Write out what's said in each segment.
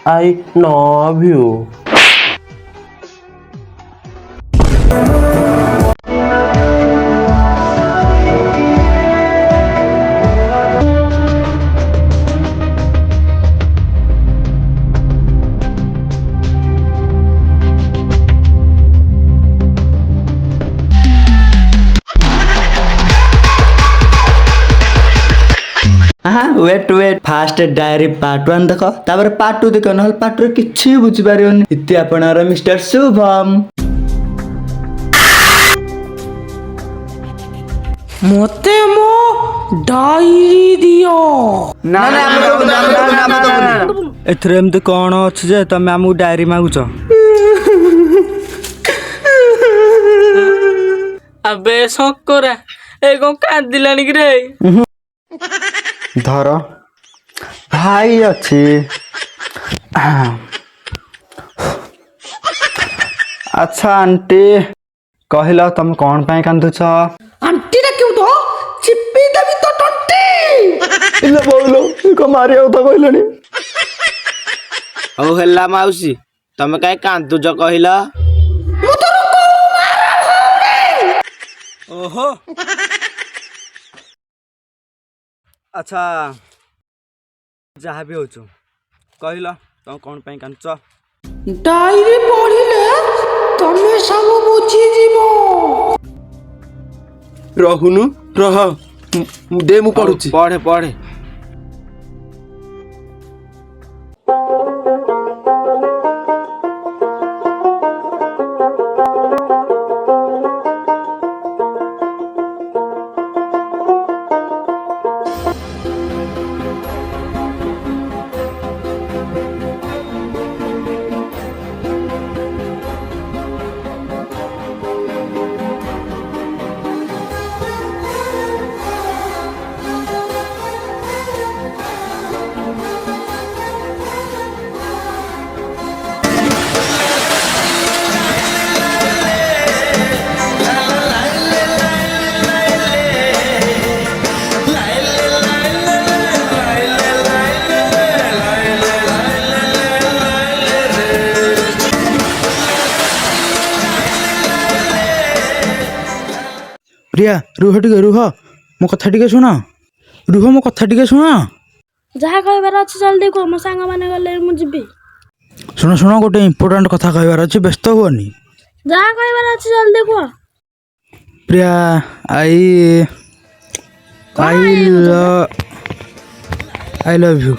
I love you. Wait first diary part 1 ଦେଖ ତାପରେ part 2 ଦେଖ ନହେଲେ ପାର୍ଟ 2 କିଛି ବୁଝିପାରିବନି। ଇତି ଆପଣଙ୍କର ମିଷ୍ଟର ଶୁଭମ। ମତେ ମୋ ଡାଇରୀ ଦିଅ। ଏଥିରେ ଏମିତି କଣ ଅଛି ଯେ ତମେ ଆମକୁ ଡାଏରୀ ମାଗୁଛ? ଆବେ ଶଙ୍କରା ଏ କଣ କାନ୍ଦିଲାଣି କି ରେ? ଧର ଭାଇ ଅଛି। ଆଚ୍ଛା ଆଣ୍ଟି କହିଲ ତମେ କଣ ପାଇଁ କାନ୍ଦୁଛ? ଆଣ୍ଟି ଡାକିବୁ ତ ଚିପି ଦେବି ତ ତଣ୍ଟି। ଇଲୋ ବୋଉଲୋ କଣ ମାରିବା କଥା କହିଲେଣି? ହଉ ହେଲା ମାଉସୀ, ତମେ କାହିଁ କାନ୍ଦୁଛ କହିଲ? ଓହୋ ଆଚ୍ଛା ଯାହା ବି ହଉଛୁ କହିଲ ତମେ କଣ ପାଇଁ କାନ୍ଦୁଛ? ଡାଇରୀ ପଢିଲେ ତମେ ସବୁ ବୁଝିଯିବ। ରହୁନୁ ରହ ଦେ ମୁଁ ପଢୁଛି। ପଢେ ପଢେ। ପ୍ରିୟା ରୁହ ଟିକେ ରୁହ, ମୋ କଥା ଟିକେ ଶୁଣ, ରୁହ ମୋ କଥା ଟିକେ ଶୁଣ। ଯାହା କହିବାର ଅଛି ଜଲ୍ଦି କୁହ, ମୋ ସାଙ୍ଗମାନେ ଗଲେ ମୁଁ ଯିବି। ଶୁଣ ଶୁଣ ଗୋଟେ ଇମ୍ପୋର୍ଟାଣ୍ଟ କଥା କହିବାର ଅଛି, ବ୍ୟସ୍ତ ହୁଅନି। ଯାହା କହିବାର ଅଛି ଜଲ୍ଦି କୁହ। Priya I love you.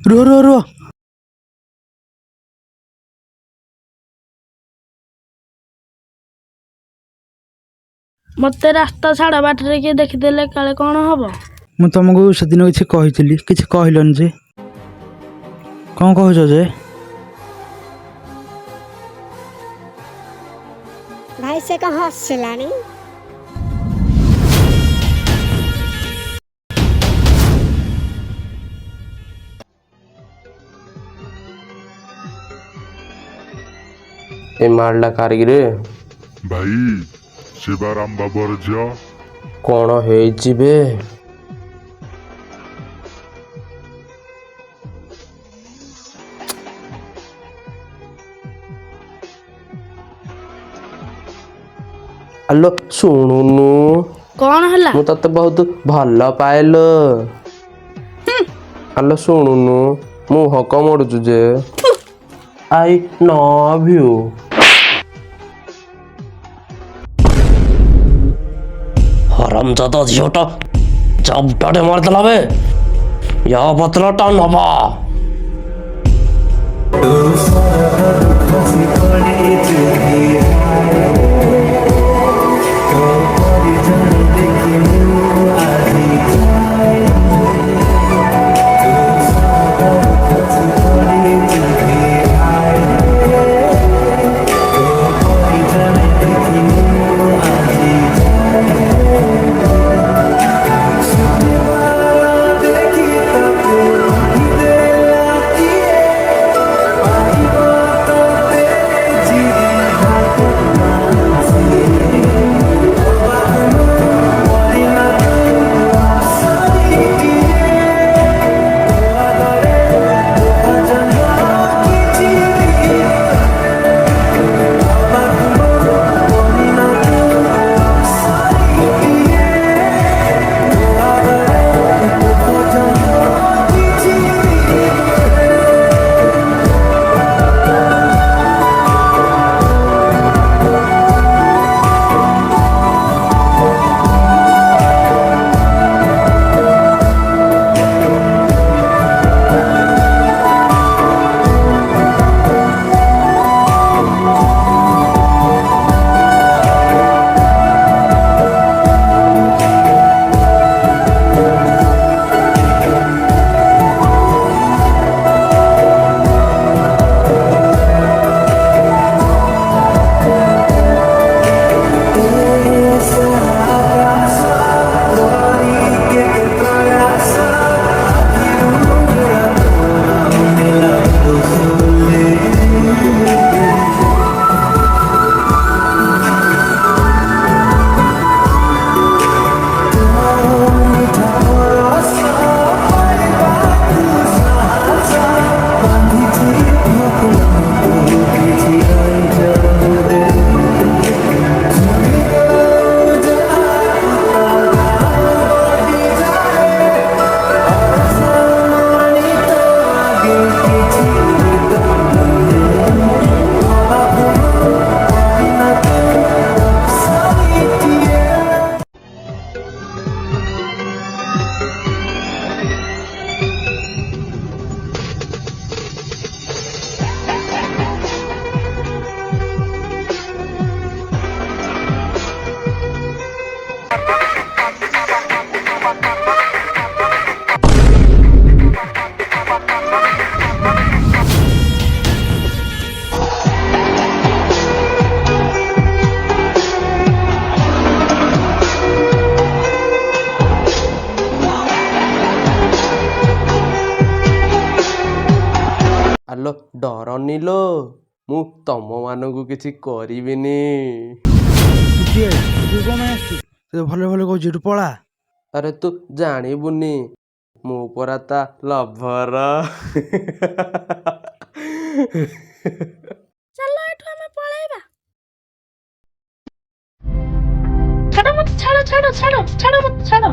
ରୁହ ରୁହ ରୁହ। ମତେ ରାସ୍ତା ଛାଡ଼, ବାଟରେ କିଏ ଦେଖିଦେଲେ କାଳେ କଣ ହବ? ମୁଁ ତମକୁ ସେଦିନ କିଛି କହିଥିଲି, କିଛି କହିଲନି ଯେ, କଣ କହୁଛ ଯେ? ଭାଇ ସେ କଣ ହସିଲାଣି? ଏ ମାଲଟା କାରିଗିରେ ଭାଇ ସେ ବା ରାମ ବାବୁର ଝିଅ। କଣ ହେଇଛି ବେ? ଆଲୋ ଶୁଣୁନୁ, କଣ ହେଲା? ମୁଁ ତତେ ବହୁତ ଭଲ ପାଏଲୋ। ଆଲୋ ଶୁଣୁନୁ, ମୁହଁ କଣ ମୋଡୁଛୁ ଯେ? I love you. ହରାମଜାଦା ଝିଅଟା ଚାପଟାଟେ ମାରିଦେଲା ବେ। ୟା ବଦଲାଟା ନବା। ଡରନି ଲୋ, ମୁଁ ତମ ମାନଙ୍କୁ କିଛି କରିବିନି। ତୁ କିଏ? ତୁ କଣ ପାଇଁ ଆସିଛୁ? ସେ ଭଲ ଭଲ କହୁଛି ଏଠୁ ପଳା। ଆରେ ତୁ ଜାଣିବୁନି, ମୁଁ ପରା ତା ଲଭର। ଚାଲ ଏଠୁ ଆମେ ପଳେଇବା। ଛାଡ଼ ମତେ, ଛାଡ଼ ଛାଡ଼ ଛାଡ଼ ଛାଡ଼ ମତେ, ଛାଡ଼।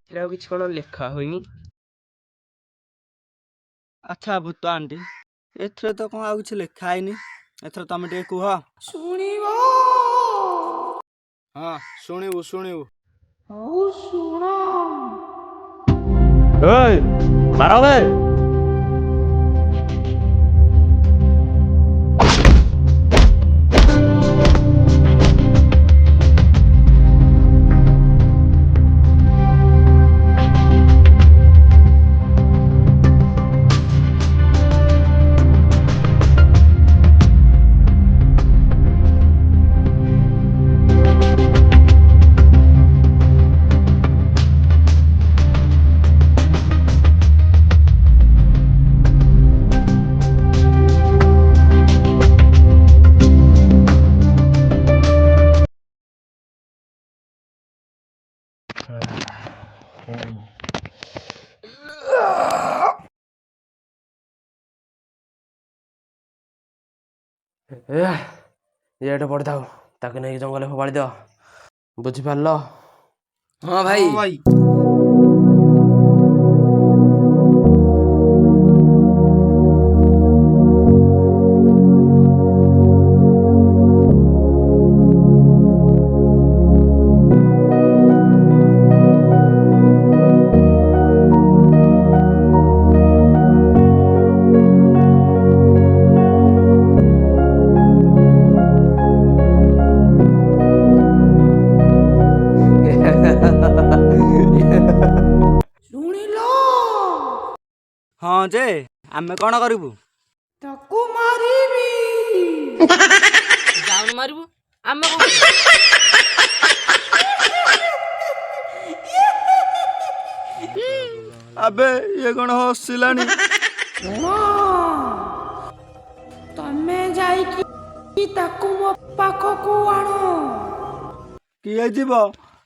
ଏଥିରେ ଆଉ କିଛି କଣ ଲେଖା ହୋଇନି? ଆଚ୍ଛା ଭୂତ ଆଣ୍ଟି, ଏଥିରେ ତ କଣ ଆଉ କିଛି ଲେଖା ହେଇନି, ଏଥର ତମେ ଟିକେ କୁହ। ଶୁଣିବ? ହଁ ଶୁଣିବୁ ଶୁଣିବୁ। ହଉ ଶୁଣ। ଏଇଟା ପଡ଼ିଥାଉ, ତାକୁ ନେଇକି ଜଙ୍ଗଲରେ ଫୋପାଡ଼ି ଦିଅ। ବୁଝିପାରିଲ? ହଁ ଭାଇ। ଶୁଣିଲ? ହଁ ଯେ ଆମେ କଣ କରିବୁ? ତାକୁ ମାରିବି। ଯାଉନୁ ମାରିବୁ, ଆମେ କଣ କରିବୁ? ଆବେ ଇଏ କଣ ହସିଲାଣି? ଶୁଣ, ତମେ ଯାଇକି ତାକୁ ମୋ ପାଖକୁ ଆଣ। କିଏ ଯିବ?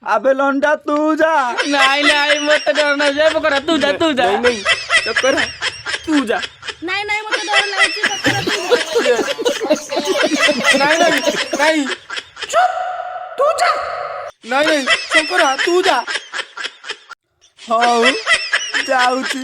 ଆବେ ଲଣ୍ଡା ତୁ ଯା। ନାଇଁ ନାଇଁ ମତେ ଡର ଲାଗୁଛି, ଏ ପକଡ଼ା ତୁ ଯା, ତୁ ଯା। ଚକରା ତୁ ଯା। ନାଇଁ ନାଇଁ ମତେ ଡର ଲାଗୁଛି, ପକଡ଼ା ତୁ ଯା। ନାଇଁ ଚୁପ୍, ତୁ ଯା। ନାଇଁ ଶଙ୍କରା ତୁ ଯା। ହଉ ଯାଉଛି।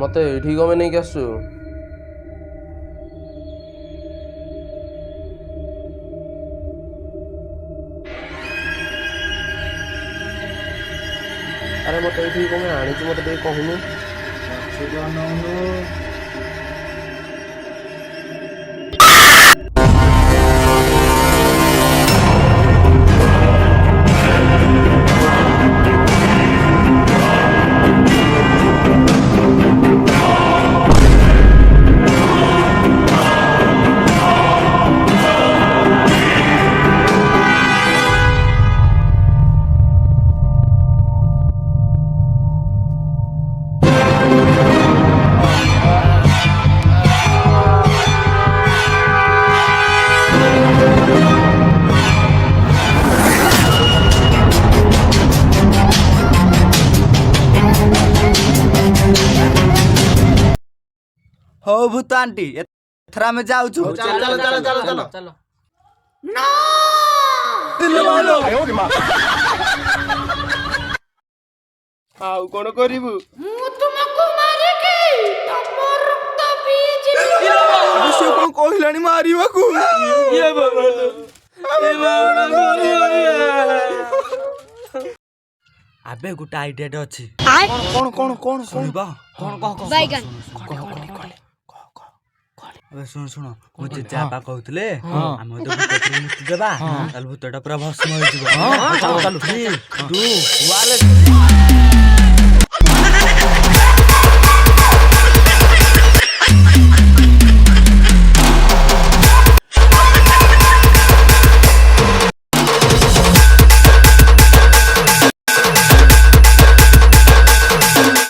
ମତେ ଏଇଠି କମେ ନେଇକି ଆସୁ? ଆରେ ମତେ ଏଇଠି କମେ ଆଣିଛୁ, ମତେ ଟିକେ କହୁନୁ। ହଉ ଭୂତ ଆଣ୍ଟି, ଏଥର ଆମେ ଯାଉଛୁ। ଚାଲ। ଆଉ କଣ କରିବୁ? ମୁଁ ତୁମକୁ ମାରିକି ତମ ରକ୍ତ ପିଇଯିବି। ସେ କଣ କହିଲାଣି ମାରିବାକୁ? ଆବେ ଗୋଟେ ଆଇଡିଆଟେ ଅଛି। କଣ ଶୁଣିବ? ଏବେ ଶୁଣ ମୁଁ ଜେଜେବାପା କହୁଥିଲେ ଆମେ ତ ଭୂତକୁ ମୁକ୍ତି ଦେବା, ତାହେଲେ ଭୂତଟା ପୁରା ଭସ୍ମ ହେଇଯିବ। ଚାଲ 3, 2, 1